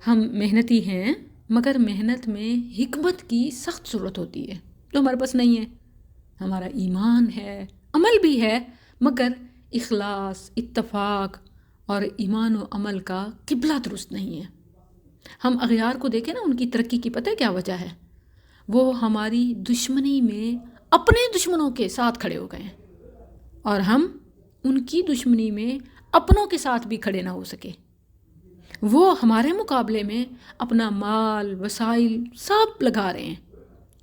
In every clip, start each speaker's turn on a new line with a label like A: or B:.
A: ہم محنتی ہیں مگر محنت میں حکمت کی سخت ضرورت ہوتی ہے جو ہمارے پاس نہیں ہے. ہمارا ایمان ہے، عمل بھی ہے، مگر اخلاص، اتفاق اور ایمان و عمل کا قبلہ درست نہیں ہے. ہم اغیار کو دیکھیں نا، ان کی ترقی کی پتہ کیا وجہ ہے؟ وہ ہماری دشمنی میں اپنے دشمنوں کے ساتھ کھڑے ہو گئے ہیں، اور ہم ان کی دشمنی میں اپنوں کے ساتھ بھی کھڑے نہ ہو سکے. وہ ہمارے مقابلے میں اپنا مال، وسائل سب لگا رہے ہیں،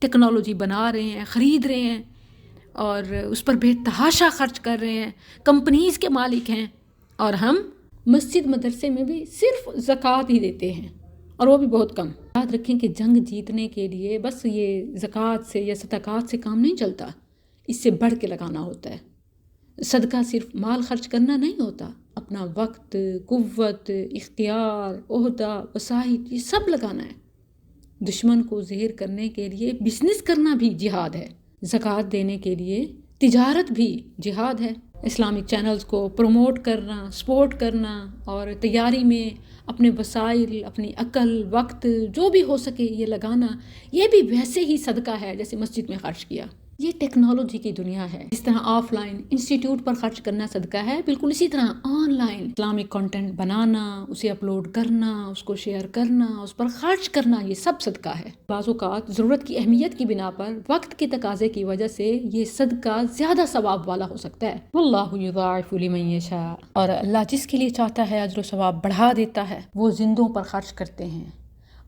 A: ٹیکنالوجی بنا رہے ہیں، خرید رہے ہیں اور اس پر بے تحاشا خرچ کر رہے ہیں، کمپنیز کے مالک ہیں، اور ہم مسجد مدرسے میں بھی صرف زکوٰۃ ہی دیتے ہیں، اور وہ بھی بہت کم. یاد رکھیں کہ جنگ جیتنے کے لیے بس یہ زکوٰۃ سے یا صدقات سے کام نہیں چلتا، اس سے بڑھ کے لگانا ہوتا ہے. صدقہ صرف مال خرچ کرنا نہیں ہوتا، اپنا وقت، قوت، اختیار، عہدہ، وسائل، یہ سب لگانا ہے. دشمن کو زہر کرنے کے لیے بزنس کرنا بھی جہاد ہے، زکوٰۃ دینے کے لیے تجارت بھی جہاد ہے. اسلامک چینلز کو پروموٹ کرنا، سپورٹ کرنا اور تیاری میں اپنے وسائل، اپنی عقل، وقت جو بھی ہو سکے یہ لگانا، یہ بھی ویسے ہی صدقہ ہے جیسے مسجد میں خرچ کیا. یہ ٹیکنالوجی کی دنیا ہے. جس طرح آف لائن انسٹیٹیوٹ پر خرچ کرنا صدقہ ہے، بالکل اسی طرح آن لائن اسلامک کنٹینٹ بنانا، اسے اپلوڈ کرنا، اس کو شیئر کرنا، اس پر خرچ کرنا، یہ سب صدقہ ہے. بعض اوقات ضرورت کی اہمیت کی بنا پر، وقت کے تقاضے کی وجہ سے یہ صدقہ زیادہ ثواب والا ہو سکتا ہے. واللہ یضاعف لمن یشاء، اور اللہ جس کے لیے چاہتا ہے اجر و ثواب بڑھا دیتا ہے. وہ زندوں پر خرچ کرتے ہیں،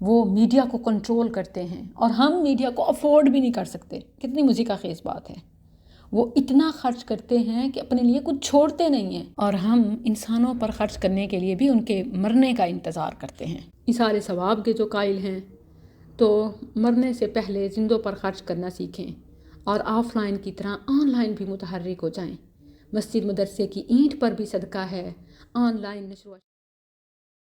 A: وہ میڈیا کو کنٹرول کرتے ہیں، اور ہم میڈیا کو افورڈ بھی نہیں کر سکتے. کتنی مزے کا خیز بات ہے. وہ اتنا خرچ کرتے ہیں کہ اپنے لیے کچھ چھوڑتے نہیں ہیں، اور ہم انسانوں پر خرچ کرنے کے لیے بھی ان کے مرنے کا انتظار کرتے ہیں. اثار ثواب کے جو قائل ہیں تو مرنے سے پہلے زندوں پر خرچ کرنا سیکھیں، اور آف لائن کی طرح آن لائن بھی متحرک ہو جائیں. مسجد مدرسے کی اینٹ پر بھی صدقہ ہے، آن لائن نشر و